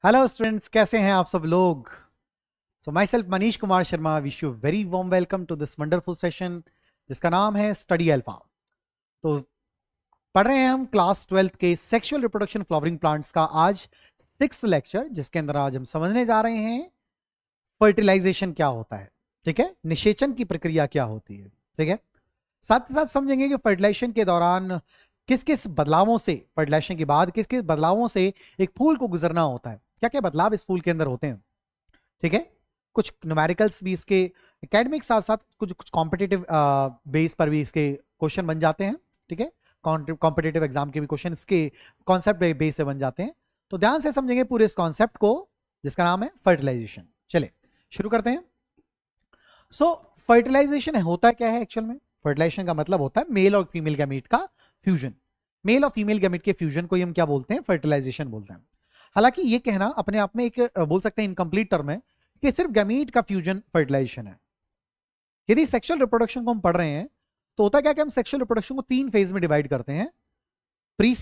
Hello students, कैसे हैं आप सब लोग। So myself Manish Kumar Sharma wish you very warm welcome to this wonderful session जिसका नाम है स्टडी अल्फा। तो पढ़ रहे हैं हम क्लास 12th के सेक्सुअल रिप्रोडक्शन फ्लावरिंग प्लांट्स का आज 6th लेक्चर, जिसके अंदर आज हम समझने जा रहे हैं फर्टिलाइजेशन क्या होता है। ठीक है, निषेचन की प्रक्रिया क्या होती है। ठीक है, साथ ही साथ समझेंगे कि फर्टिलाइजेशन के दौरान किस किस बदलावों से, फर्टिलाइजेशन के बाद किस किस बदलावों से एक फूल को गुजरना होता है, क्या क्या बदलाव इस फूल के अंदर होते हैं। ठीक है, कुछ न्यूमेरिकल्स भी इसके एकेडमिक साथ साथ कुछ कुछ कॉम्पिटिटिव बेस पर भी इसके क्वेश्चन बन जाते हैं। ठीक है, कॉम्पिटिटिव एग्जाम के भी क्वेश्चन इसके कॉन्सेप्ट बेस से बन जाते हैं। तो ध्यान से समझेंगे पूरे इस कॉन्सेप्ट को जिसका नाम है फर्टिलाइजेशन। चलिए शुरू करते हैं। सो फर्टिलाइजेशन होता क्या है एक्चुअल में। फर्टिलाइजेशन का मतलब होता है मेल और फीमेल गैमीट का फ्यूजन। मेल और फीमेल गैमीट के फ्यूजन को हम क्या बोलते हैं, फर्टिलाइजेशन बोलते हैं। हालांकि ये कहना अपने आप में एक बोल सकते हैं इनकम्प्लीट टर्म है कि सिर्फ गैमीट का फ्यूजन फर्टिलाइजेशन है। यदि सेक्सुअल रिप्रोडक्शन को हम पढ़ रहे हैं तो होता क्या कि हम सेक्सुअल रिप्रोडक्शन को 3 फेज में डिवाइड करते हैं। Pre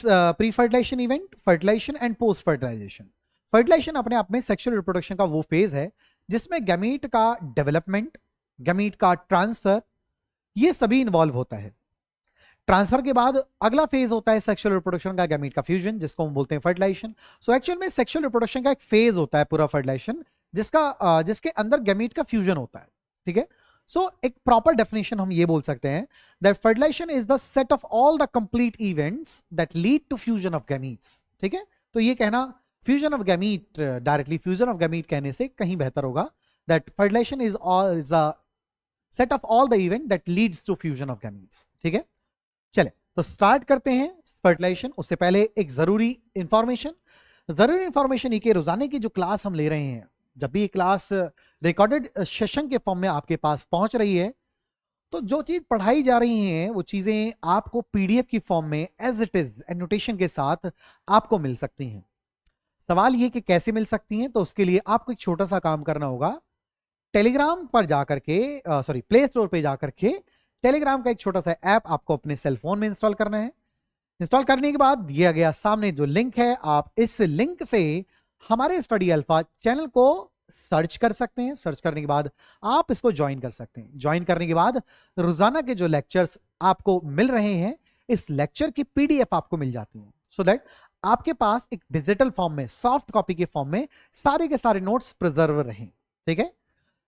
fertilization event, fertilization and post fertilization. Fertilization अपने आप में सेक्सुअल रिप्रोडक्शन का वो फेज है जिसमें गैमीट का डेवलपमेंट, गैमीट का ट्रांसफर, ये सभी इन्वॉल्व होता है। ट्रांसफर के बाद अगला फेज होता है सेक्सुअल रिप्रोडक्शन का, गैमीट का फ्यूजन, जिसको हम बोलते हैं फर्टिलाइजेशन। सो एक्चुअल में सेक्सुअल रिप्रोडक्शन का एक फेज होता है पूरा फर्टिलाइजेशन, जिसके अंदर गैमीट का फ्यूजन होता है। ठीक है, सो एक प्रॉपर डेफिनेशन हम ये बोल सकते हैं that fertilization is the set of all the complete events that lead to fusion of gametes. ठीक है, तो ये कहना fusion of gamete, directly fusion of gamete कहने से कहीं बेहतर होगा। That fertilization is a set of all the event that leads to fusion of gametes. ठीक है, चले तो स्टार्ट करते हैं फर्टिलाइजेशन। उससे पहले एक जरूरी इंफॉर्मेशन ये कि रोजाने की जो क्लास हम ले रहे हैं, जब भी ये क्लास रिकॉर्डेड सेशन के फॉर्म में आपके पास पहुंच रही है तो जो चीज पढ़ाई जा रही है वो चीजें आपको पीडीएफ की फॉर्म में एज इट इज एनोटेशन के साथ आपको मिल सकती हैं। सवाल ये कि कैसे मिल सकती हैं, तो उसके लिए आपको एक छोटा सा काम करना होगा। टेलीग्राम पर जाकर के प्ले स्टोर पे जाकर के टेलीग्राम का एक छोटा सा ऐप आपको अपने सेल फोन में इंस्टॉल करना है। इंस्टॉल करने के बाद दिया गया सामने जो लिंक है, आप इस लिंक से हमारे स्टडी अल्फा चैनल को सर्च कर सकते हैं। सर्च करने के बाद आप इसको ज्वाइन कर सकते हैं। ज्वाइन करने के बाद रोजाना के जो लेक्चर्स आपको मिल रहे हैं, इस लेक्चर की पीडीएफ आपको मिल जाती है, सो दैट आपके पास एक डिजिटल फॉर्म में, सॉफ्ट कॉपी के फॉर्म में सारे के सारे नोट्स प्रिजर्व रहें। ठीक है,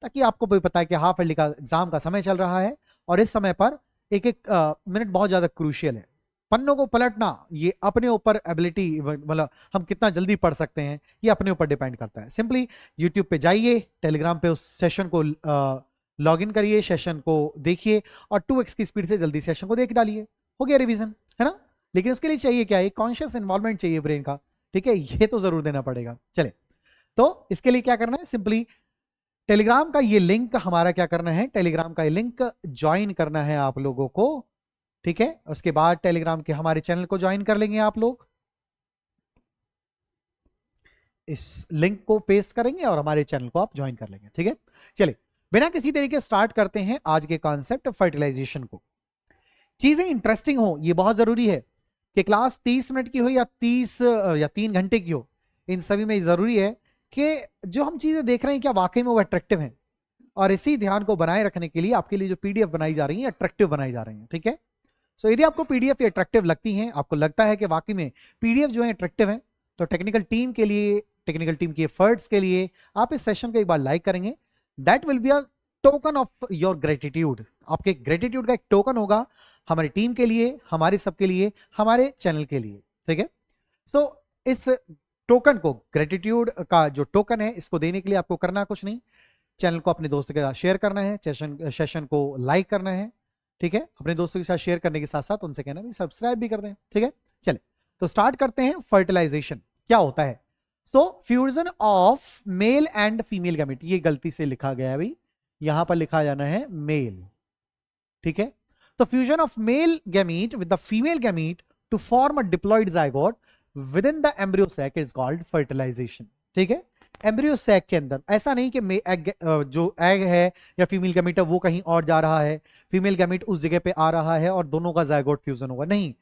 ताकि आपको भी पता है कि हाफ ईयरली का एग्जाम का समय चल रहा है और इस समय पर एक एक मिनट बहुत ज्यादा क्रूशियल है। पन्नों को पलटना ये अपने ऊपर एबिलिटी, मतलब हम कितना जल्दी पढ़ सकते हैं ये अपने ऊपर डिपेंड करता है। सिंपली यूट्यूब पे जाइए, टेलीग्राम पे उस सेशन को लॉग इन करिए, सेशन को देखिए और 2x की स्पीड से जल्दी सेशन को देख डालिए, हो गया रिवीजन, है ना। लेकिन उसके लिए चाहिए क्या, एक कॉन्शियस इन्वॉल्वमेंट चाहिए ब्रेन का। ठीक है, ये तो जरूर देना पड़ेगा। चले तो इसके लिए क्या करना है, सिंपली टेलीग्राम का ये लिंक हमारा क्या करना है, टेलीग्राम का ये लिंक ज्वाइन करना है आप लोगों को। ठीक है, उसके बाद टेलीग्राम के हमारे चैनल को ज्वाइन कर लेंगे आप लोग। इस लिंक को पेस्ट करेंगे और हमारे चैनल को आप ज्वाइन कर लेंगे। ठीक है, चलिए बिना किसी तरीके स्टार्ट करते हैं आज के कॉन्सेप्ट फर्टिलाइजेशन को। चीजें इंटरेस्टिंग हो ये बहुत जरूरी है कि क्लास 30 मिनट की हो या 30 या 3 घंटे की हो, इन सभी में जरूरी है कि जो हम चीजें देख रहे हैं क्या वाकई में वो अट्रैक्टिव है। और इसी ध्यान को बनाए रखने के लिए आपके लिए जो पीडीएफ बनाई जा रही है अट्रैक्टिव बनाई जा रही है। ठीक है, सो यदि आपको पीडीएफ अट्रैक्टिव लगती हैं, आपको लगता है कि वाकई में पीडीएफ जो है अट्रैक्टिव है, तो टेक्निकल टीम के लिए, टेक्निकल टीम के एफर्ट्स के लिए आप इस सेशन को एक बार लाइक करेंगे। That will be a token of your gratitude. आपके ग्रेटिट्यूड का एक टोकन होगा हमारी टीम के लिए, हमारे सबके लिए, हमारे चैनल के लिए। ठीक है, सो इस टोकन को, ग्रेटिट्यूड का जो टोकन है, इसको देने के लिए आपको करना कुछ नहीं, चैनल को अपने दोस्तों के साथ शेयर करना है, सेशन को लाइक करना है। ठीक है, अपने दोस्तों के साथ शेयर करने के साथ साथ उनसे कहना भी सब्सक्राइब भी कर दें। ठीक है, चले तो स्टार्ट करते हैं। फर्टिलाइजेशन क्या होता है। So fusion of male and female gamete, ये गलती से लिखा गया है अभी, यहां पर लिखा जाना है मेल। ठीक है, तो fusion of male gamete with the female gamete to form a diploid zygote within the embryo sac is called fertilization. ठीक है, एम्ब्रियो सैक के अंदर, ऐसा नहीं कि जो एग है या फीमेल गैमीट है वो कहीं और जा रहा है, फीमेल गैमीट उस जगह पे आ रहा है और दोनों का जाइगोट फ्यूजन होगा, नहीं।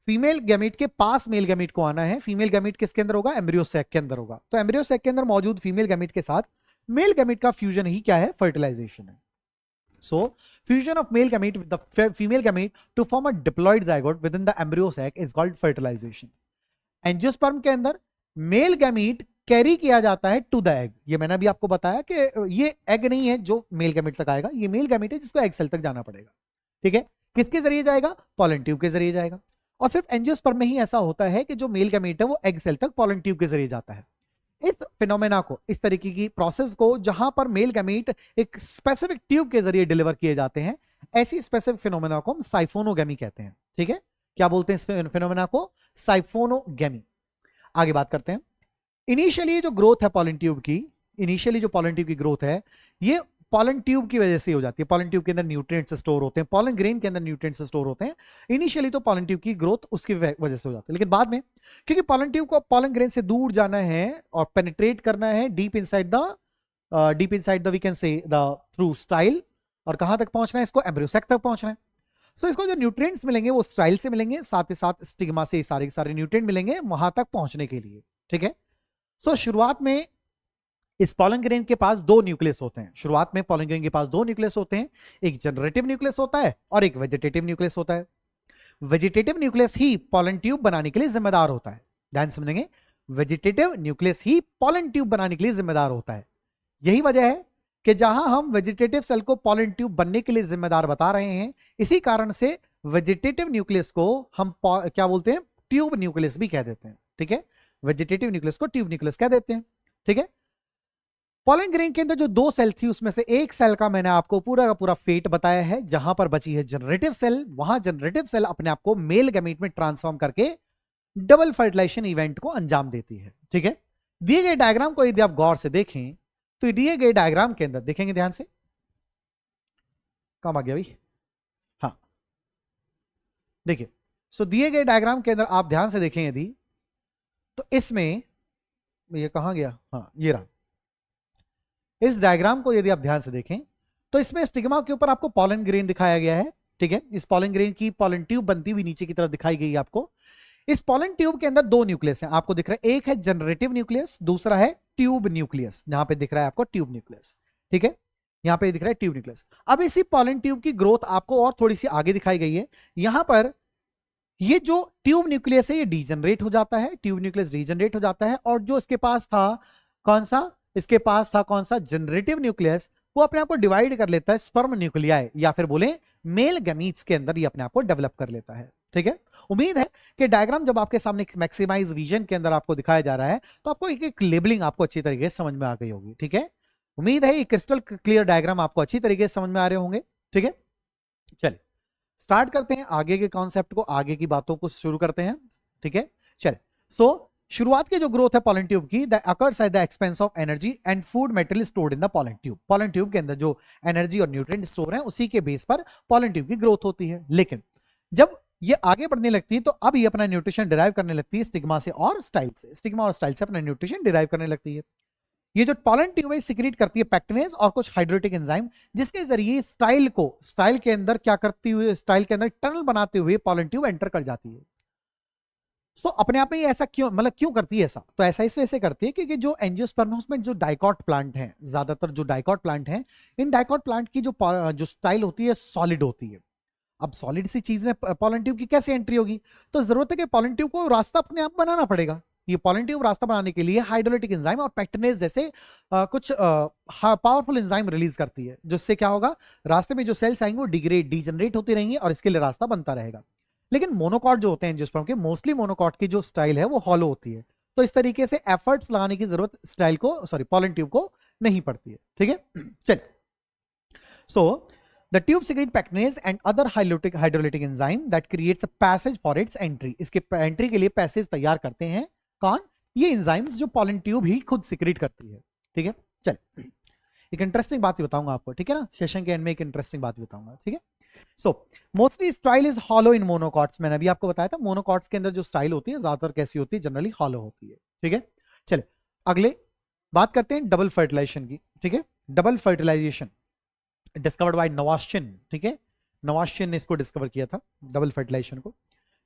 फीमेल गैमीट के पास मेल गैमीट को आना है। फीमेल गैमीट किसके अंदर होगा? एम्ब्रियो सैक के अंदर होगा। तो एम्ब्रियो सैक के अंदर मौजूद फीमेल गैमीट के साथ मेल गैमीट का फ्यूजन ही क्या है? फर्टिलाइजेशन है। So, fusion of male gamete with the female gamete to form a diploid zygote within the embryo sac is called fertilization. Angiosperm के अंदर मेल गैमीट कैरी किया जाता है टू द एग। ये मैंने अभी आपको बताया कि ये एग नहीं है जो मेल गैमीट तक आएगा, ये मेल गैमीट है जिसको एग सेल तक जाना पड़ेगा। ठीक है, किसके जरिए जाएगा? पॉलन ट्यूब के जरिए जाएगा। और सिर्फ एंजियोस्पर्म में ही ऐसा होता है कि जो मेल गैमीट है वो एग सेल तक पॉलन ट्यूब के जरिए जाता है। इस फिनोमेना को, इस तरीके की प्रोसेस को, जहां पर मेल गैमीट एक स्पेसिफिक ट्यूब के जरिए डिलीवर किए जाते हैं, ऐसी स्पेसिफिक फिनोमेना को हम साइफोनोगैमी कहते हैं। ठीक है, क्या बोलते हैं इस फिनोमेना को? साइफोनोगैमी। आगे बात करते हैं। इनिशियली जो ग्रोथ है पॉलन ट्यूब की, इनिशियली जो पॉलन ट्यूब की ग्रोथ है, ये पॉलन ट्यूब की वजह से हो जाती है। पॉलन ट्यूब के अंदर न्यूट्रिएंट्स स्टोर होते हैं, पॉलन ग्रेन के अंदर न्यूट्रिएंट्स स्टोर होते हैं। इनिशियली तो पॉलन ट्यूब की ग्रोथ उसकी वजह से हो जाती है, लेकिन बाद में क्योंकि पॉलन ट्यूब को पॉलन ग्रेन से दूर जाना है और पेनिट्रेट करना है deep inside the we can say the through style, और कहां तक पहुंचना है? इसको एम्ब्रियो सैक तक पहुंचना है। सो इसको जो न्यूट्रिएंट्स मिलेंगे वो स्टाइल से मिलेंगे, साथ ही साथ स्टिग्मा से सारे के सारे न्यूट्रिएंट मिलेंगे वहां तक पहुंचने के लिए। ठीक है, सो शुरुआत में इस पॉलन ग्रेन के पास दो न्यूक्लियस होते हैं। शुरुआत में पॉलन ग्रेन के पास दो न्यूक्लियस होते हैं, एक जनरेटिव न्यूक्लियस होता है और एक वेजिटेटिव न्यूक्लियस होता है। वेजिटेटिव न्यूक्लियस ही पॉलन ट्यूब बनाने के लिए जिम्मेदार होता है। ध्यान समझेंगे, वेजिटेटिव न्यूक्लियस ही पॉलन ट्यूब बनाने के लिए जिम्मेदार होता है। यही वजह है कि जहां हम वेजिटेटिव सेल को पॉलन ट्यूब बनने के लिए जिम्मेदार बता रहे हैं, इसी कारण से वेजिटेटिव न्यूक्लियस को हम क्या बोलते हैं? ट्यूब न्यूक्लियस भी कह देते हैं। ठीक है, वेजिटेटिव न्यूक्लियस को ट्यूब न्यूक्लियस कह देते हैं। ठीक है, पॉलन ग्रेन के अंदर जो दो सेल थी उसमें से एक सेल का मैंने आपको पूरा का पूरा फेट बताया है। जहां पर बची है जनरेटिव सेल, वहां जनरेटिव सेल अपने आप को मेल गैमीट में ट्रांसफॉर्म करके डबल फर्टिलाइजेशन इवेंट को अंजाम देती है। ठीक है, दिए गए डायग्राम को यदि आप गौर से देखें तो दिए गए डायग्राम के अंदर देखेंगे ध्यान से, काम आ गया भाई? हाँ, देखिए, सो दिए गए डायग्राम के अंदर आप ध्यान से देखें यदि, तो इसमें ये कहां गया? हाँ, ये रहा। इस डायग्राम को यदि आप ध्यान से देखें तो इसमें स्टिग्मा के ऊपर आपको पॉलन ग्रेन दिखाया गया है। ठीक है, इस पॉलन ग्रेन की पॉलन ट्यूब बनती हुई नीचे की तरफ दिखाई गई है आपको। इस पॉलन ट्यूब के अंदर दो न्यूक्लियस हैं, आपको दिख रहा है, एक है जनरेटिव न्यूक्लियस, दूसरा है ट्यूब न्यूक्लियस। यहां पे दिख रहा है आपको ट्यूब न्यूक्लियस। ठीक है, यहां पे दिख रहा है ट्यूब न्यूक्लियस। अब इसी पॉलन ट्यूब की ग्रोथ आपको और थोड़ी सी आगे दिखाई गई है। यहां पर ये जो ट्यूब न्यूक्लियस है ये डीजनरेट हो जाता है, ट्यूब न्यूक्लियस डीजनरेट हो जाता है, और जो इसके पास था कौन सा? इसके पास था कौन सा? Generative nucleus. वो अपने आप को डिवाइड कर लेता है स्पर्म न्यूक्लियाई, या फिर बोले मेल गैमीट्स के अंदर ये अपने आप को डेवलप कर लेता है। ठीक है, उम्मीद है कि डायग्राम जब आपके सामने मैक्सिमाइज विजन के अंदर आपको दिखाया जा रहा है तो आपको एक लेबलिंग आपको अच्छी तरीके से समझ में आ गई होगी। ठीक है, उम्मीद है ये क्रिस्टल क्लियर डायग्राम आपको अच्छी तरीके से समझ में आ रहे होंगे। ठीक है, चलिए स्टार्ट करते हैं आगे के कॉन्सेप्ट को, आगे की बातों को शुरू करते हैं। ठीक है, चलिए, सो शुरुआत की जो ग्रोथ है पॉलन ट्यूब की, the occurs at the expense of energy and food material stored in the pollen tube. Pollen tube के अंदर जो एनर्जी और न्यूट्रिएंट स्टोर है उसी के बेस पर पॉलन ट्यूब की ग्रोथ होती है। लेकिन जब ये आगे बढ़ने लगती है तो अब ये अपना न्यूट्रिशन डिराइव करने लगती है स्टिग्मा से और स्टाइल से, स्टिग्मा और स्टाइल से अपना न्यूट्रिशन डिराइव करने लगती है। ये जो पॉलन ट्यूब है सीक्रेट करती है पैक्टिनेज और कुछ हाइड्रोटिक एंजाइम, जिसके जरिए स्टाइल के अंदर क्या करती हुई, स्टाइल के अंदर टनल बनाते हुए पॉलन ट्यूब एंटर कर जाती है। सो अपने आप में ऐसा क्यों, मतलब क्यों करती है ऐसा? तो ऐसा इस वजह से करती है क्योंकि जो एंजियोस्पर्म है उसमें जो डाइकॉट प्लांट हैं, ज्यादातर जो डाइकॉट प्लांट हैं, इन डाइकॉट प्लांट की जो स्टाइल होती है सॉलिड होती है। अब सॉलिड सी चीज में पॉलन ट्यूब की कैसे एंट्री होगी? तो जरूरत है कि पॉलन ट्यूब को रास्ता अपने आप बनाना पड़ेगा। ये पॉलन ट्यूब रास्ता बनाने के लिए हाइड्रोलिटिक एंजाइम और पैक्टिनेज जैसे कुछ पावरफुल एंजाइम रिलीज करती है, जिससे क्या होगा, रास्ते में जो सेल्स आएंगे वो डीजनरेट होती रहेंगी और इसके लिए रास्ता बनता रहेगा। लेकिन मोनोकॉट जो होते हैं एंजियोस्पर्म के, मोस्टली मोनोकॉट की जो स्टाइल है वो हॉलो होती है, तो इस तरीके से एफर्ट्स लगाने की जरूरत स्टाइल को, पॉलन ट्यूब को नहीं पड़ती है। ठीक है, चलिए, सो the tube secrete pectinase and other hydrolytic enzyme that creates a passage for its entry। इसके एंट्री के लिए पैसेज तैयार करते हैं कौन? ये एंजाइम्स जो पॉलन ट्यूब ही खुद सिक्रीट करती है। ठीक है, चलिए एक इंटरेस्टिंग बात बताऊंगा आपको, ठीक है ना, सेशन के एंड में एक इंटरेस्टिंग बात बताऊंगा। ठीक है, so mostly style is hollow in monocots. मैंने अभी आपको बताया था मोनोकॉट्स के अंदर जो स्टाइल होती है ज्यादातर कैसी होती है, जनरली हॉलो होती है। ठीक है, चलिए अगले बात करते हैं डबल फर्टिलाइजेशन की। ठीक है, डबल फर्टिलाइजेशन डिस्कवर्ड बाय नवाश्चिन। ठीक है, नवाश्चिन ने इसको डिस्कवर किया था डबल फर्टिलाइजेशन को।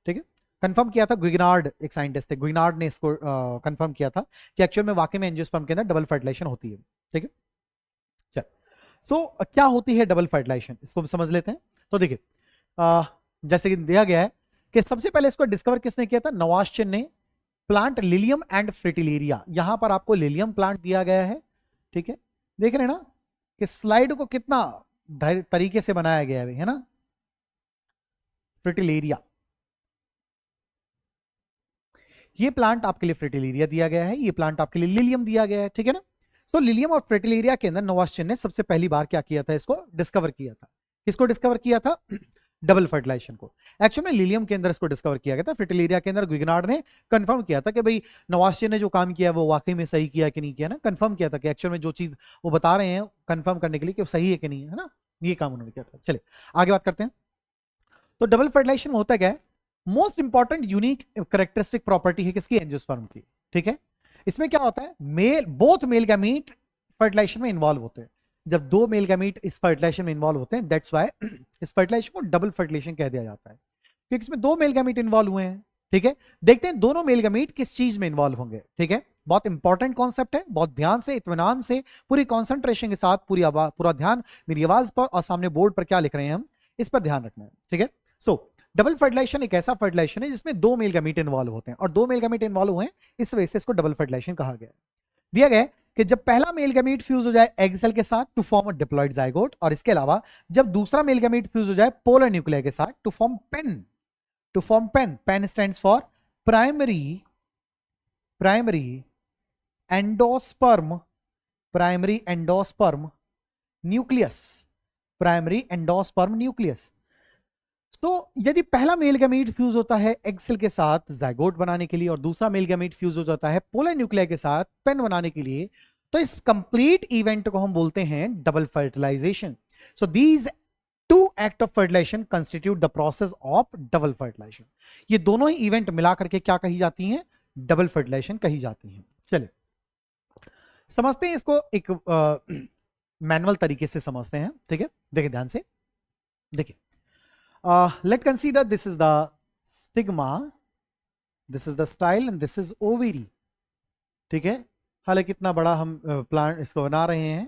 ठीक है, कंफर्म किया था गुइगनार्ड, एक साइंटिस्ट थे, गुइगनार्ड ने इसको कंफर्म किया था कि एक्चुअल में वाकई में एंजियोस्पर्म के अंदर डबल फर्टिलाइजेशन होती है। ठीक है, चल सो क्या होती है डबल फर्टिलाइजेशन, इसको समझ लेते हैं। तो देखिए जैसे कि दिया गया है कि सबसे पहले इसको डिस्कवर किसने किया था, नवाश्चिन ने। प्लांट लिलियम एंड फ्रिटिलेरिया, यहां पर आपको लिलियम प्लांट दिया गया है। ठीक है, देख रहे हैं ना कि स्लाइड को कितना तरीके से बनाया गया है ना। फ्रिटिलेरिया, ये प्लांट आपके लिए फ्रिटिलेरिया दिया गया है, ये प्लांट आपके लिए लिलियम दिया गया है। ठीक है ना। सो लिलियम और फ्रिटिलेरिया के अंदर नवाश्चिन ने सबसे पहली बार क्या किया था, इसको डिस्कवर किया था। किसको डिस्कवर किया था, डबल फर्टिलाइजेशन को। एक्चुअली में लिलियम के अंदर इसको डिस्कवर किया गया था, फ्रिटिलेरिया के अंदर गुइगनार्ड ने कंफर्म किया था कि भाई नवाश्चिन ने जो काम किया वो वाकई में सही किया कि नहीं किया ना, कंफर्म किया था कि एक्चुअल में जो चीज वो बता रहे हैं कंफर्म करने के लिए कि वो सही है कि नहीं है ना, ये काम उन्होंने किया था। चलिए आगे बात करते हैं। तो डबल फर्टिलाइजेशन होता क्या है, most important unique characteristic property है किसकी, एंजियोस्पर्म की। ठीक है, इसमें क्या होता है, male both male gamete fertilization में इन्वॉल्व होते हैं। जब दो मेल गैमीट इस फर्टिलाइजेशन में इन्वॉल्व होते हैं, दैट्स व्हाई इस फर्टिलाइजेशन को डबल फर्टिलाइजेशन कह दिया जाता है, क्योंकि इसमें दो मेल गैमीट इन्वॉल्व हुए हैं। ठीक है, देखते हैं दोनों मेल गैमीट किस चीज में इन्वॉल्व होंगे। ठीक है, बहुत इंपॉर्टेंट कॉन्सेप्ट है, बहुत ध्यान से इत्मीनान से पूरी कॉन्सेंट्रेशन के साथ पूरा ध्यान मेरी आवाज पर और सामने बोर्ड पर क्या लिख रहे हैं हम, इस पर ध्यान रखना है। ठीक है, सो डबल फर्टिलाइजेशन एक ऐसा फर्टिलाइजेशन है जिसमें दो मेल गैमीट इन्वॉल्व होते हैं, और दो मेल गैमीट इन्वॉल्व हुए हैं, इस वजह से इसको डबल फर्टिलाइजेशन कहा गया है। दिया गया कि जब पहला मेल गैमीट फ्यूज हो जाए एग सेल के साथ to form a diploid zygote, और इसके अलावा जब दूसरा मेल गैमीट फ्यूज हो जाए पोलर न्यूक्लियाई के साथ to form PEN, PEN stands for primary endosperm, nucleus, primary endosperm nucleus. तो यदि पहला मेल गैमीट फ्यूज होता है एग सेल के साथ जाइगोट बनाने के लिए, और दूसरा मेल गैमीट फ्यूज हो जाता है पोलर न्यूक्लियाई के साथ पेन बनाने के लिए, तो इस कंप्लीट इवेंट को हम बोलते हैं double fertilization. So these two act of fertilization constitute the process of double fertilization. ये दोनों ही इवेंट मिलाकर के क्या कही जाती हैं, डबल फर्टिलाइजेशन कही जाती हैं। चलिए समझते हैं इसको, एक मैनुअल तरीके से समझते हैं। ठीक है, देखिए ध्यान से, देखिए let's consider this is the stigma, this is the style and this is ovary. ठीक है, हालांकि कितना बड़ा हम प्लांट इसको बना रहे हैं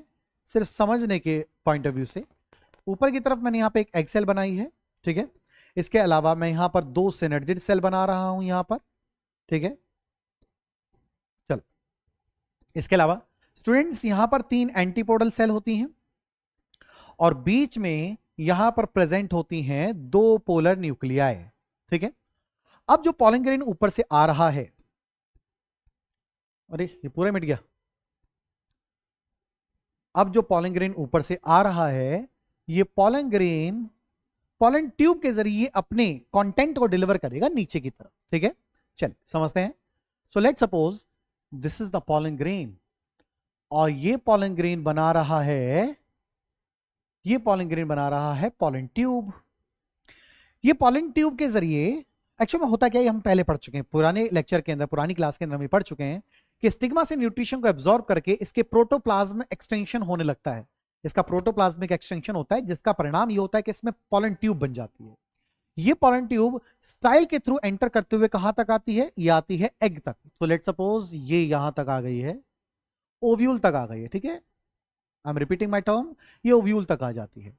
सिर्फ समझने के पॉइंट ऑफ व्यू से। ऊपर की तरफ मैंने यहाँ पे एक एग सेल बनाई है। ठीक है, इसके अलावा मैं यहाँ पर दो सिनर्जिड सेल बना रहा हूं यहाँ पर। ठीक है, चलो इसके अलावा स्टूडेंट्स यहाँ पर तीन एंटीपोडल सेल होती हैं, और बीच में यहां पर प्रेजेंट होती हैं दो पोलर न्यूक्लियाई। ठीक है, अब जो पॉलन ग्रेन ऊपर से आ रहा है, अरे ये पूरा मिट गया। अब जो पॉलन ग्रेन ऊपर से आ रहा है, ये पॉलन ग्रेन पॉलन ट्यूब के जरिए अपने कंटेंट को डिलीवर करेगा नीचे की तरफ। ठीक है, चल समझते हैं। So let's suppose this is the pollen grain, और ये पॉलन ग्रेन बना रहा है, ये पॉलन ग्रेन बना रहा है पॉलन ट्यूब। ये पॉलन ट्यूब के जरिए एक्चुअली में होता क्या है, हम पहले पढ़ चुके हैं पुराने लेक्चर के अंदर, पुरानी क्लास के अंदर हम पढ़ चुके हैं कि स्टिग्मा से न्यूट्रिशन को एब्जॉर्ब करके इसके प्रोटोप्लाज्म एक्सटेंशन होने लगता है। इसका प्रोटोप्लाज्मिक एक्सटेंशन होता है, जिसका परिणाम ये होता है कि इसमें पॉलन ट्यूब बन जाती है। ये पॉलन ट्यूब स्टाइल के थ्रू एंटर करते हुए कहां तक आती है, ये आती है एग तक। तो लेट्स सपोज ये यहां तक आ गई है, ओव्यूल तक आ गई है। ठीक है, I am repeating my term, ये ओव्यूल तक आ जाती है।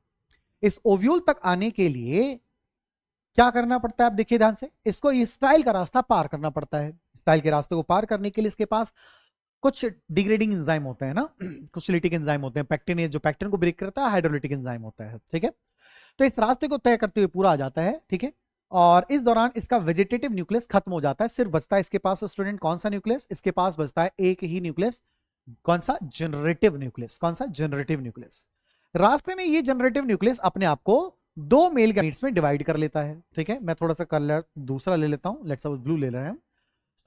इस ओव्यूल तक आने के लिए क्या करना पड़ता है, आप देखिए ध्यान से, इसको इस स्टाइल का रास्ता पार करना पड़ता है। स्टाइल के रास्ते को पार करने के लिए इसके पास कुछ डिग्रेडिंग एंजाइम होते हैं ना, कुछ लिटिक एंजाइम होते हैं। पैक्टिन जो पैक्टिन को ब्रेक करता है, हाइड्रोलिटिक एंजाइम होता है। ठीक है, तो इस रास्ते को तय करते हुए पूरा आ जाता है। ठीक है, और इस दौरान इसका वेजिटेटिव न्यूक्लियस खत्म हो जाता है, सिर्फ बचता है इसके पास स्टूडेंट कौन सा न्यूक्लियस, इसके पास बचता है एक ही न्यूक्लियस, कौन सा, जनरेटिव न्यूक्लियस। कौन सा, जनरेटिव न्यूक्लियस। रास्ते में ये जनरेटिव न्यूक्लियस अपने आप को दो मेल गैमीट्स में डिवाइड कर लेता है। ठीक है, मैं थोड़ा सा कलर दूसरा ले लेता हूं, लेट्स सपोज ब्लू ले रहे हैं।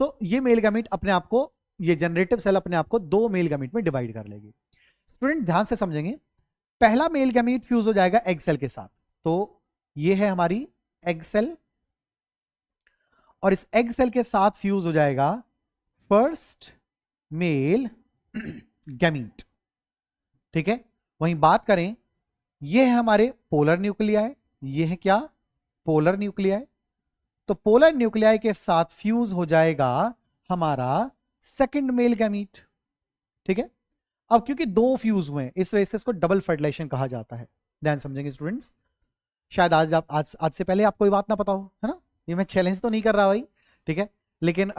तो ये मेल गैमीट अपने आप को, ये जनरेटिव सेल अपने आप को दो मेल गैमीट में डिवाइड कर लेगी। स्टूडेंट ध्यान से समझेंगे, पहला मेल गैमीट फ्यूज हो जाएगा एग सेल के साथ, तो ये है हमारी एग सेल, और इस एग सेल के साथ फ्यूज हो जाएगा फर्स्ट मेल गैमीट। ठीक है, वहीं बात करें, ये है हमारे पोलर न्यूक्लियाई, ये है क्या, पोलर न्यूक्लियाई। तो पोलर न्यूक्लियाई के साथ फ्यूज हो जाएगा हमारा सेकंड मेल गैमीट। ठीक है, अब क्योंकि दो फ्यूज हुए हैं इस वजह से इसको डबल फर्टिलाइजेशन कहा जाता है। ध्यान समझेंगे स्टूडेंट्स। शायद आज से पहले आपको ये बात ना पता हो, है ना, ये मैं चैलेंज तो नहीं कर रहा भाई, ठीक है, लेकिन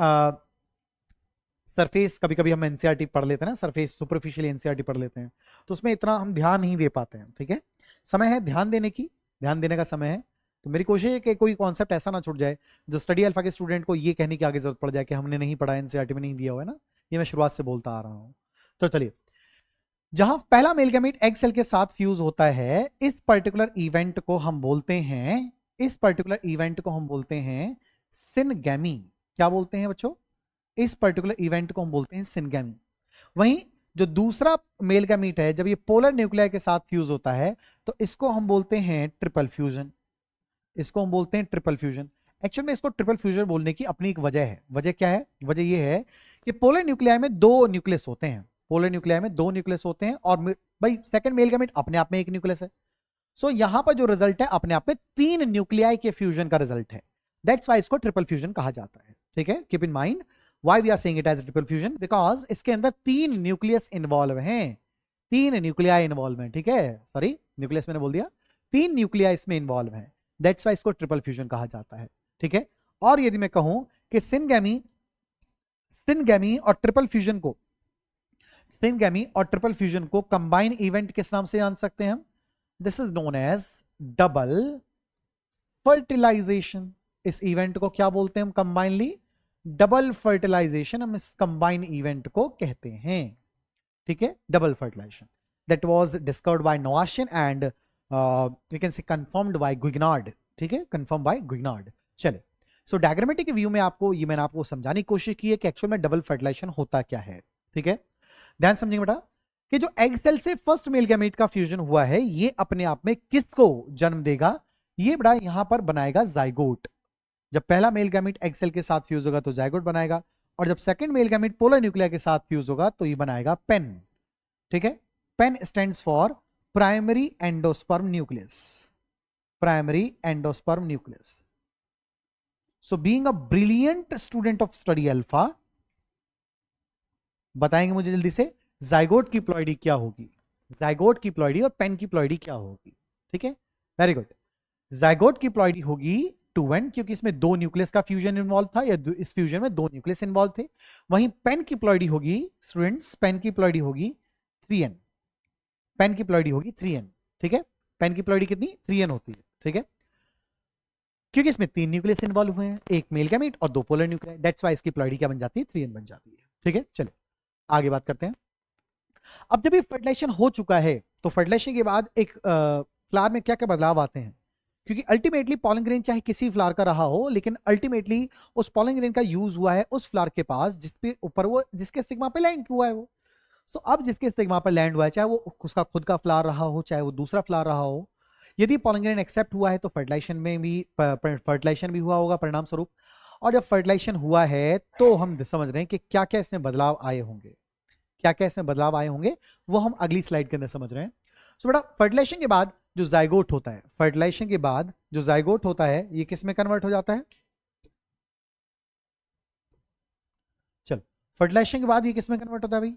सरफेस कभी कभी हम एनसीईआरटी पढ़ लेते हैं ना, सरफेस सुपरफिशियल एनसीईआरटी पढ़ लेते हैं, तो उसमें इतना हम ध्यान नहीं दे पाते हैं। ठीक है, समय है ध्यान देने की, ध्यान देने का समय है। तो मेरी कोशिश है कि कोई कॉन्सेप्ट ऐसा ना छूट जाए जो स्टडी अल्फा के स्टूडेंट को ये कहने की आगे जरूरत पड़ जाए कि हमने नहीं पढ़ा, एनसीईआरटी में नहीं दिया हुआ है ना, ये मैं शुरुआत से बोलता आ रहा हूं। तो चलिए, जहां पहला मेल गैमीट एग सेल के साथ फ्यूज होता है, इस पर्टिकुलर इवेंट को हम बोलते हैं, इस पर्टिकुलर इवेंट को हम बोलते हैं सिनगैमी। क्या बोलते हैं बच्चों? इस पर्टिकुलर इवेंट को हम बोलते हैं सिनगैमी। वहीं जो दूसरा मेल गैमीट है, जब ये पोलर न्यूक्लियाई के साथ फ्यूज होता है तो इसको हम बोलते हैं ट्रिपल फ्यूजन। इसको हम बोलते हैं ट्रिपल फ्यूजन। एक्चुअल में इसको ट्रिपल फ्यूजन बोलने की अपनी एक वजह है। वजह क्या है? वजह ये है कि पोलर न्यूक्लियाई में दो न्यूक्लियस होते हैं, पोलर न्यूक्लियाई में दो न्यूक्लियस होते हैं, और भाई सेकंड मेल गैमीट अपने आप में एक न्यूक्लियस है। सो यहां पर जो रिजल्ट है अपने आप में तीन न्यूक्लियाई के फ्यूजन का रिजल्ट है। दैट्स वाई इसको ट्रिपल फ्यूजन कहा जाता है। ठीक है, keep in mind why we are saying it as triple fusion, because इसके अंदर तीन न्यूक्लियस इन्वॉल्व हैं, तीन न्यूक्लियाई इन्वॉल्व हैं। ठीक है, सॉरी न्यूक्लियस मैंने बोल दिया, तीन न्यूक्लियाई इसमें इन्वॉल्व हैं। दैट्स वाई इसको ट्रिपल फ्यूजन कहा जाता है। ठीक है, और यदि मैं कहूं कि सिनगैमी और ट्रिपल फ्यूजन को, सिनगैमी और ट्रिपल फ्यूजन को कंबाइन इवेंट किस नाम से जान सकते हैं हम? This is known as double fertilization. इस इवेंट को क्या बोलते हैं हम कंबाइनली? डबल फर्टिलाइजेशन हम इस कंबाइन इवेंट को कहते हैं। ठीक है, double fertilisation that was discovered by Nawaschin and we can say confirmed by Guignard. ठीक है, कंफर्म बाय गुइगनार्ड। चले, सो डायग्रामेटिक व्यू में आपको ये मैंने आपको समझाने की कोशिश की है कि एक्चुअल में डबल फर्टिलाइजेशन होता क्या है। ठीक है, ध्यान समझेंगे बेटा कि जो एग सेल से फर्स्ट मेल गैमीट का फ्यूजन हुआ है ये अपने आप में किसको जन्म देगा? ये बड़ा यहां पर बनाएगा जाइगोट। जब पहला मेल गैमीट एग सेल के साथ फ्यूज होगा तो जाइगोट बनाएगा, और जब second male gamete polar nuclei के साथ फ्यूज होगा तो ये बनाएगा पेन। ठीक है, PEN stands for primary endosperm nucleus, primary endosperm nucleus. So being a brilliant student of study alpha, बताएंगे मुझे जल्दी से जाइगोट की प्लॉइडी क्या होगी, जाइगोट की प्लॉइडी और पेन की प्लॉइडी क्या होगी? ठीक है, वेरी गुड। जाइगोट की प्लॉइडी होगी 2n, क्योंकि इसमें दो न्यूक्लियस का फ्यूजन इन्वॉल्व था, या इस फ्यूजन में दो न्यूक्लियस इन्वॉल्व थे। वहीं पेन की प्लॉइडी होगी स्टूडेंट्स, पेन की प्लॉइडी होगी 3n, पेन की प्लॉइडी होगी 3n। ठीक है, पेन की प्लॉइडी कितनी? 3n होती है। ठीक है, क्योंकि इसमें तीन न्यूक्लियस इन्वॉल्व हुए हैं, एक मेल गैमीट और दो पोलर न्यूक्लियाई, दैट्स वाई इसकी प्लॉइडी क्या बन जाती है? 3n बन जाती है। ठीक है, चलिए आगे बात करते हैं। अब जब ये फर्टिलाइजेशन हो चुका है तो फर्टिलाइजेशन के बाद एक फ्लावर में क्या क्या बदलाव आते हैं? क्योंकि अल्टीमेटली पॉलन ग्रेन चाहे किसी फ्लावर का रहा हो, लेकिन अल्टीमेटली उस पॉलन ग्रेन का यूज हुआ है उस फ्लावर के पास जिसपे ऊपर वो, जिसके स्टिग्मा पे लैंड हुआ है वो। तो अब जिसके स्टिग्मा पर लैंड हुआ है, चाहे वो उसका खुद का फ्लावर रहा हो चाहे वो दूसरा फ्लावर रहा हो, यदि पॉलन ग्रेन एक्सेप्ट हुआ है तो फर्टिलाइजेशन में भी फर्टिलाइजेशन भी हुआ होगा परिणाम स्वरूप। और जब फर्टिलाइजेशन हुआ है तो हम समझ रहे हैं कि क्या क्या इसमें बदलाव आए होंगे, क्या क्या इसमें बदलाव आए होंगे वो हम अगली स्लाइड के अंदर समझ रहे हैं। सो बेटा फर्टिलाइजेशन के बाद जो जाइगोट होता है, फर्टिलाइजेशन के बाद जो जाइगोट होता है ये किस में कन्वर्ट हो जाता है? चल, फर्टिलाइजेशन के बाद ये किस में कन्वर्ट होता है भाई?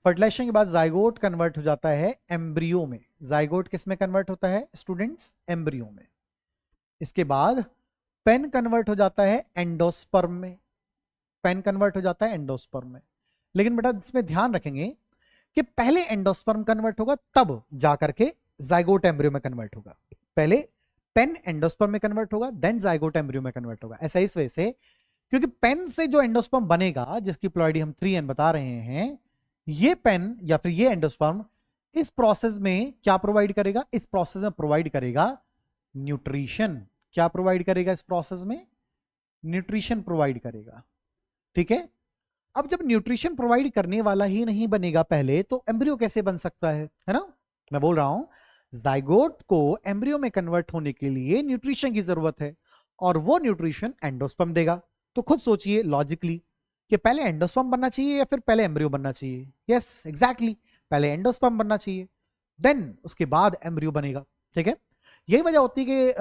फर्टिलाइजेशन के बाद जाइगोट कन्वर्ट हो जाता है एम्ब्रियो में। जाइगोट किस में कन्वर्ट होता है स्टूडेंट्स? एम्ब्रियो में। इसके बाद पेन कन्वर्ट हो जाता है एंडोस्पर्म में, पेन कन्वर्ट हो जाता है एंडोस्पर्म में। लेकिन बेटा इसमें ध्यान रखेंगे कि पहले एंडोस्पर्म कन्वर्ट होगा तब जाकर के जाइगोट एम्ब्रियो में कन्वर्ट होगा। पहले पेन एंडोस्पर्म में कन्वर्ट होगा, देन जाइगोट एम्ब्रियो में कन्वर्ट होगा। ऐसा इस वजह से क्योंकि पेन से जो एंडोस्पर्म बनेगा जिसकी प्लॉइडी हम 3n बता रहे हैं, ये पेन या फिर ये एंडोस्पर्म इस प्रोसेस में क्या प्रोवाइड करेगा? इस प्रोसेस में प्रोवाइड करेगा न्यूट्रिशन। क्या प्रोवाइड करेगा इस प्रोसेस में? न्यूट्रिशन प्रोवाइड करेगा। ठीक है, अब जब न्यूट्रिशन प्रोवाइड करने वाला ही नहीं बनेगा पहले, तो एम्ब्रियो कैसे बन सकता है ना? मैं बोल रहा हूं जाइगोट को एम्ब्रियो में कन्वर्ट होने के लिए न्यूट्रिशन की जरूरत है, और वो न्यूट्रिशन एंडोस्पर्म देगा। तो खुद सोचिए लॉजिकली कि पहले एंडोस्पर्म बनना चाहिए या फिर पहले एम्ब्रियो बनना चाहिए? यस एग्जैक्टली, पहले एंडोस्पर्म बनना चाहिए, देन उसके बाद एम्ब्रियो बनेगा। ठीक है, यही वजह होती है कि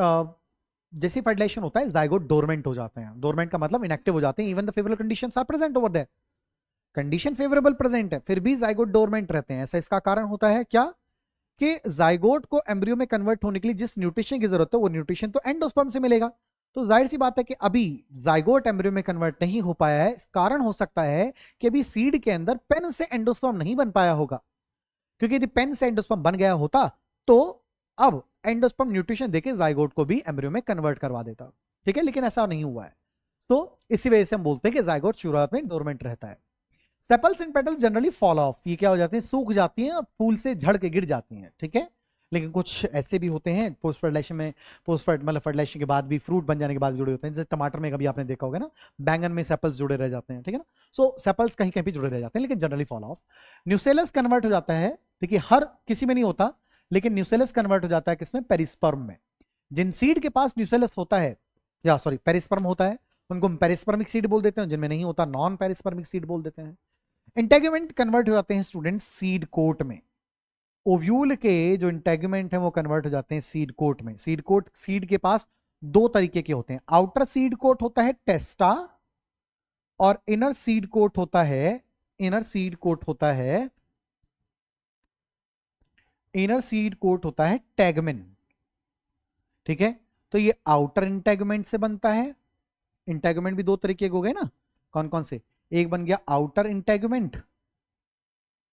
जैसे फर्टिलाइजेशन होता है जाइगोट डोरमेंट हो जाते हैं। डोरमेंट का मतलब इनएक्टिव हो जाते हैं, even the favourable conditions are present over there. Condition favourable present है फिर भी जाइगोट डोरमेंट रहते हैं। ऐसा इसका कारण होता है क्या कि जाइगोट को एम्ब्रियो में कन्वर्ट होने के लिए जिस न्यूट्रिशन की जरूरत है वो न्यूट्रिशन तो एंडोस्पर्म से मिलेगा। तो जाहिर सी बात है कि अभी जाइगोट एम्ब्रियो में कन्वर्ट नहीं हो पाया है। इस कारण हो सकता है कि अभी सीड के अंदर पेन से एंडोस्पर्म नहीं बन पाया होगा, क्योंकि यदि पेन से एंडोस्पर्म बन गया होता तो अब एंडोस्पर्म न्यूट्रिशन देके जाइगोट को भी एम्ब्रियो में कन्वर्ट करवा देता। ठीक है, लेकिन ऐसा नहीं हुआ है। तो इसी वजह से हम बोलते हैं कि जाइगोट शुरुआत में डोरमेंट रहता है। Sepals and petals generally fall of, ये क्या हो जाते हैं, सूख जाती हैं और फूल से झड़ के गिर जाती हैं। ठीक है, लेकिन कुछ ऐसे भी होते हैं पोस्ट फर्टिलाइजेशन में, मतलब फर्टिलाइजेशन के बाद भी, फ्रूट बन जाने के बाद भी जुड़े होते हैं। जैसे टमाटर में कभी आपने देखा होगा ना, बैंगन में सेपल्स जुड़े रह जाते हैं। ठीक है ना, सो सेपल्स कहीं कहीं भी जुड़े रह जाते हैं, लेकिन generally fall of. Nucellus convert हो जाता है, देखिए हर किसी में नहीं होता, लेकिन न्यूसेलस कन्वर्ट हो जाता है किसमें, पेरिस्पर्म में। जिन सीड के पास न्यूसेलस होता है, या सॉरी पेरिस्पर्म होता है, उनको हम पेरिस्पर्मिक सीड बोल देते हैं। जिनमें नहीं होता नॉन पेरिस्पर्मिक सीड बोल देते हैं। इंटेगुमेंट कन्वर्ट हो जाते हैं स्टूडेंट्स सीड कोट में। ओव्यूल के जो इंटेगुमेंट है वो कन्वर्ट हो जाते हैं सीड कोट में। सीड कोट सीड के पास दो तरीके के होते हैं, आउटर सीड कोट होता है टेस्टा और इनर सीड कोट होता है, इनर सीड कोट होता है, इनर सीड कोट होता है टैगमेन। ठीक है, तो ये आउटर इंटेगुमेंट से बनता है। इंटेगुमेंट भी दो तरीके के हो गए ना, कौन कौन से, एक बन गया आउटर इंटेगुमेंट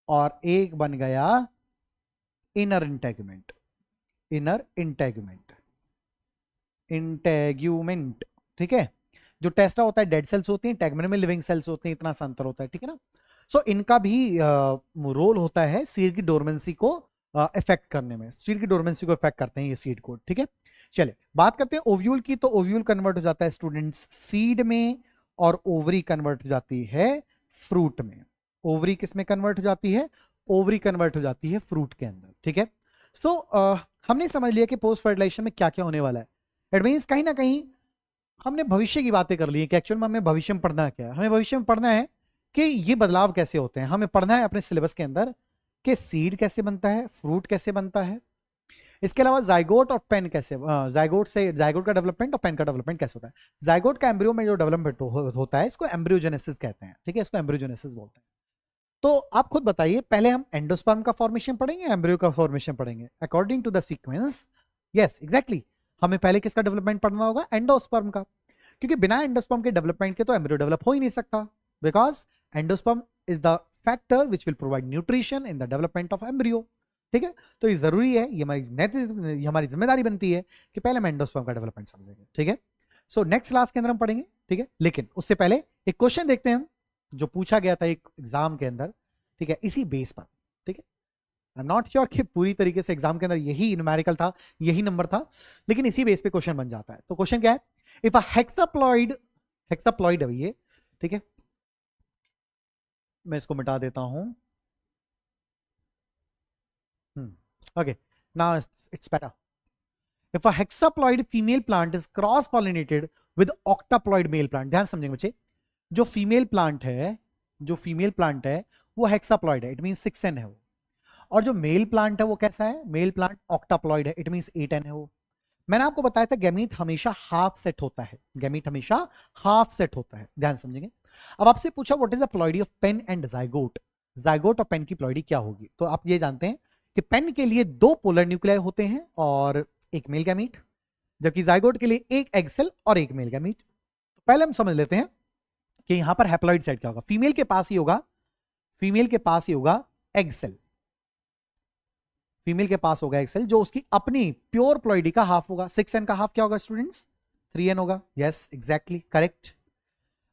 और एक बन गया inner integument. Inner integument, integument. ठीक है, जो टेस्टा होता है डेड सेल्स होती हैं, टैगमेन में लिविंग सेल्स होते हैं, इतना सा अंतर होता है। ठीक है ना, सो इनका भी रोल होता है सीड की डोरमेंसी को इफेक्ट करने में। सीड की डोरमेंसी को इफेक्ट करते हैं ये सीड कोड। ठीक है, चलिए बात करते हैं ओव्यूल की। तो ओव्यूल कन्वर्ट हो जाता है स्टूडेंट्स सीड में और ओवरी कन्वर्ट हो जाती है फ्रूट में। ओवरी किस में कन्वर्ट हो जाती है, ओवरी कन्वर्ट हो जाती है फ्रूट के अंदर। ठीक है, सो हमने समझ लिया कि पोस्ट फर्टिलाइजेशन में क्या क्या होने वाला है। इट मींस कहीं ना कहीं हमने भविष्य की बातें कर ली है कि एक्चुअल में हमें भविष्य में पढ़ना क्या है। हमें भविष्य में पढ़ना है कि ये बदलाव कैसे होते हैं। हमें पढ़ना है अपने सिलेबस के अंदर कि सीड कैसे बनता है, फ्रूट कैसे बनता है, इसके अलावा जाइगोट और पेन कैसे, जाइगोट से जाइगोट का डेवलपमेंट और पेन का डेवलपमेंट कैसे होता है। जाइगोट का एम्ब्रियो में जो डेवलपमेंट होता है इसको एम्ब्रियोजेनेसिस कहते हैं। ठीक है, इसको एम्ब्रियोजेनेसिस बोलते हैं। तो आप खुद बताइए, पहले हम एंडोस्पर्म का फॉर्मेशन पढ़ेंगे, एम्ब्रियो का फॉर्मेशन पढ़ेंगे, according to the sequence. Yes exactly, हमें पहले किसका डेवलपमेंट पढ़ना होगा, एंडोस्पर्म का, क्योंकि बिना एंडोस्पर्म के डेवलपमेंट के तो एम्ब्रियो डेवलप हो ही नहीं सकता, because endosperm is the factor which will provide nutrition in the development of embryo. ठीक है, तो ये जरूरी है, ये हमारी जिम्मेदारी बनती है कि पहले हम एंडोस्पर्म का डेवलपमेंट समझेंगे। ठीक है, सो नेक्स्ट क्लास के अंदर हम पढ़ेंगे। ठीक है, लेकिन उससे पहले एक क्वेश्चन देखते हैं हम जो पूछा गया था एक एग्जाम के अंदर। ठीक है, इसी बेस पर। ठीक है, आई एम नॉट श्योर कि पूरी तरीके से एग्जाम के अंदर यही न्यूमेरिकल था, यही नंबर था, लेकिन इसी बेस पे क्वेश्चन बन जाता है। तो क्वेश्चन क्या है, इफ अ हेक्साप्लॉइड, हेक्साप्लॉइड है ये। ठीक है, मैं इसको मिटा देता हूं। Okay, now it's better. If a hexaploid female plant is cross pollinated with octaploid male plant, ध्यान समझेंगे बच्चे, जो फीमेल प्लांट है, जो फीमेल प्लांट है वो हेक्साप्लॉइड है, इट मीन 6n है वो। और जो मेल प्लांट है वो कैसा है, मेल प्लांट ऑक्टाप्लॉइड है, इट मीन 8n है वो। मैंने आपको बताया था गैमीट हमेशा हाफ सेट होता है, गैमीट हमेशा हाफ सेट होता है, ध्यान समझेंगे। अब आपसे पूछा what is the ploidy of PEN and zygote, zygote और पेन की प्लॉइडी क्या होगी। तो आप ये जानते हैं कि पेन के लिए 2 पोलर न्यूक्लियाई होते हैं और एक मेल गैमीट, जबकि जाइगोट के लिए एक एग सेल और एक मेल गैमीट। तो पहले हम समझ लेते हैं कि यहां पर हैप्लॉइड साइड क्या होगा। फीमेल के पास ही होगा, फीमेल के पास ही होगा एग सेल, फीमेल के पास होगा एग सेल जो उसकी अपनी प्योर प्लॉइडी का हाफ होगा। 6n का हाफ क्या होगा स्टूडेंट्स, 3n होगा। Yes exactly correct.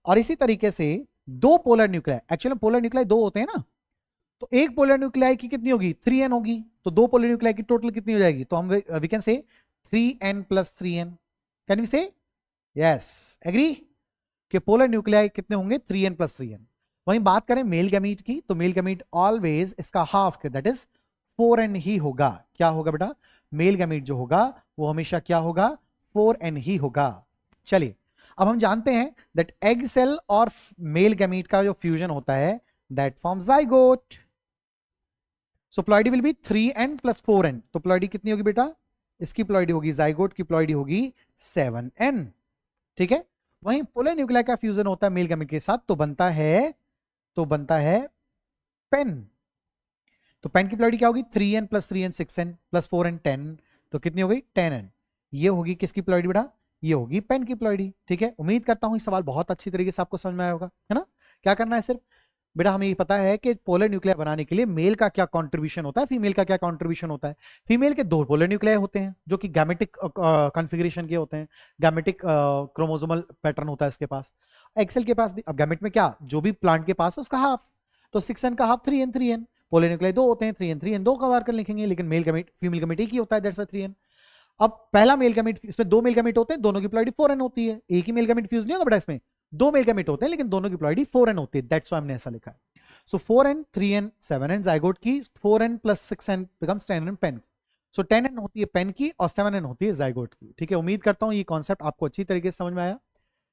और इसी तरीके से 2 polar nuclei, actually polar nuclei 2 होते हैं ना, तो एक पोलर न्यूक्लियाई की कितनी होगी, 3n होगी। तो 2 पोलर न्यूक्लियाई की टोटल कितनी हो जाएगी, तो हम वी कैन से 3n + 3n, कैन वी से, यस एग्री कि पोलर न्यूक्लियाई कितने होंगे, 3n + 3n। वहीं बात करें मेल गैमीट की, तो मेल गैमीट ऑलवेज इसका हाफ दैट इज 4n ही होगा। क्या होगा बेटा, मेल गैमीट जो होगा वो हमेशा क्या होगा, 4n ही होगा। चलिए अब हम जानते हैं दैट एग सेल और मेल गैमीट का जो फ्यूजन होता है that form zygote. So ploidy will be 3n + 4n। तो प्लॉइडी कितनी होगी बेटा, इसकी प्लॉइडी होगी, जाइगोट की प्लॉइडी होगी 7n, ठीक है। वहीं पोलर न्यूक्लिया का फ्यूजन होता है मेल गैमेट के साथ, तो बनता है पेन। तो पेन की प्लॉइडी क्या होगी, 3n plus 3n 6n plus 4n 10, तो कितनी हो गई 10n। ये होगी किसकी प्लॉइडी बेटा, ये होगी पेन की प्लॉइडी, ठीक है। उम्मीद करता हूं ये सवाल बहुत अच्छी तरीके से आपको समझ में आया होगा, है ना। क्या करना है सिर्फ बेटा, हमें ये पता है कि पोलर न्यूक्लिया बनाने के लिए मेल का क्या कंट्रीब्यूशन होता है, फीमेल का क्या कंट्रीब्यूशन होता है। फीमेल के 2 पोलर न्यूक्लिया होते हैं जो कि गैमेटिक कॉन्फ़िगरेशन के होते हैं, गैमेटिक क्रोमोसोमल पैटर्न होता है इसके पास। एक्सेल के पास भी, अब गैमेट में क्या, जो भी प्लांट के पास है उसका हाफ, तो 6n का half 3n 3n। Polar nuclei 2 होते हैं, 3n 3n 2 का बार कर लिखेंगे, लेकिन मेल गैमेट फीमेल गैमेट एक ही होता है, दैट्स व्हाई 3n। अब पहला मेल गैमेट, इसमें 2 मेल गैमेट होते हैं, दोनों की प्लॉइडी 4n होती है। एक ही मेल गैमेट फ्यूज नहीं होगा बेटा, इसमें 2 मेल गैमेट होते हैं लेकिन दोनों की प्लॉइडी 4n होती है, दैट्स व्हाई हमने ऐसा लिखा है। सो 4n 3n 7n जाइगोट की, 4n plus 6n becomes 10n pen. सो 10n होती है पेन की और 7n होती है जाइगोट की, ठीक है। उम्मीद करता हूं ये कॉन्सेप्ट आपको अच्छी तरीके से समझ में आया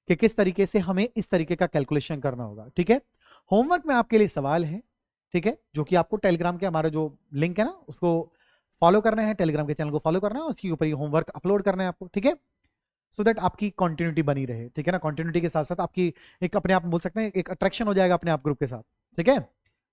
कि किस तरीके से हमें इस तरीके का कैलकुलेशन करना होगा, ठीक है। होमवर्क में आपके लिए सवाल है, ठीक है, जो कि आपको टेलीग्राम के हमारा जो लिंक है ना उसको फॉलो करना है, टेलीग्राम के चैनल को फॉलो करना है, उसके ऊपर ये होमवर्क अपलोड करना है आपको, ठीक है, सो दैट आपकी कंटिन्यूटी बनी रहे, ठीक है ना। कंटिन्यूटी के साथ साथ आपकी एक अपने आप बोल सकते हैं एक अट्रैक्शन हो जाएगा अपने आप ग्रुप के साथ, ठीक है।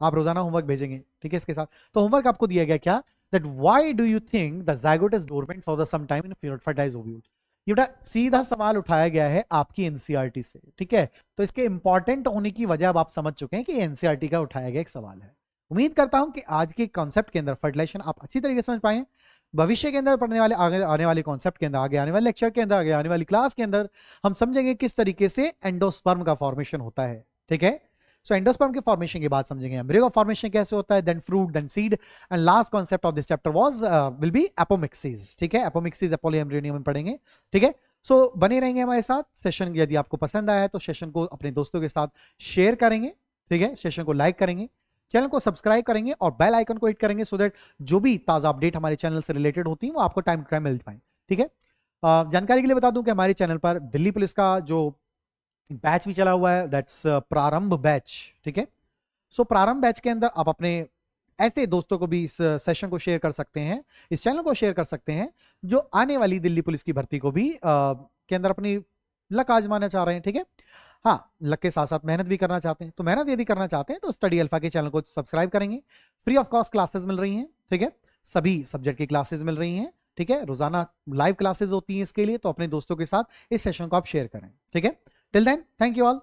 आप रोजाना होमवर्क भेजेंगे, ठीक है। इसके साथ तो होमवर्क आपको दिया गया क्या, that why do you think the zygote is dormant for the some time in fertilised ovule. ये बेटा सीधा सवाल उठाया गया है आपकी एनसीईआरटी से, ठीक है। तो इसके इंपॉर्टेंट होने की वजह अब आप समझ चुके हैं कि एनसीईआरटी का उठाया गया एक सवाल है। उम्मीद करता हूं कि आज के कॉन्सेप्ट के अंदर फर्टिलाइजेशन आप अच्छी तरीके से समझ पाए। भविष्य के अंदर पढ़ने वाले आगे आने वाले कॉन्सेप्ट के अंदर, आगे आने वाले लेक्चर के अंदर, आगे आने वाली क्लास के अंदर हम समझेंगे किस तरीके से एंडोस्पर्म का फॉर्मेशन होता है, ठीक है। सो एंडोस्पर्म के फॉर्मेशन के बाद समझेंगे एम्ब्रियो का फॉर्मेशन कैसे होता है, then fruit, then seed, and last concept of this chapter was will be apomixis, ठीक है। एपोमिक्सिस अपोलो एम्ब्रियोनियम में पढ़ेंगे, ठीक है। सो बने रहेंगे हमारे साथ। सेशन यदि आपको पसंद आया है तो सेशन को अपने दोस्तों के साथ शेयर करेंगे, ठीक है। सेशन को लाइक करेंगे, चैनल को सब्सक्राइब करेंगे और बेल आइकन को हिट करेंगे, सो दैट जो भी ताजा अपडेट हमारे चैनल से रिलेटेड होती है वो आपको टाइम टू टाइम मिल पाए, ठीक है। जानकारी के लिए बता दूं कि हमारे चैनल पर दिल्ली पुलिस का जो बैच भी चला हुआ है, दैट्स प्रारंभ बैच, ठीक है। सो प्रारंभ बैच के अंदर आप अपने ऐसे दोस्तों को भी इस सेशन को शेयर कर सकते हैं, इस चैनल को शेयर कर सकते हैं जो आने वाली दिल्ली पुलिस की भर्ती को भी के अंदर अपनी लक आजमाना चाह रहे हैं, ठीक है। हाँ, लक के साथ साथ मेहनत भी करना चाहते हैं, तो मेहनत यदि करना चाहते हैं तो स्टडी अल्फा के चैनल को सब्सक्राइब करेंगे। फ्री ऑफ कॉस्ट क्लासेस मिल रही हैं, ठीक है, सभी सब्जेक्ट की क्लासेस मिल रही हैं, ठीक है। रोजाना लाइव क्लासेस होती हैं इसके लिए, तो अपने दोस्तों के साथ इस सेशन को आप शेयर करें, ठीक है। Till then, thank you all.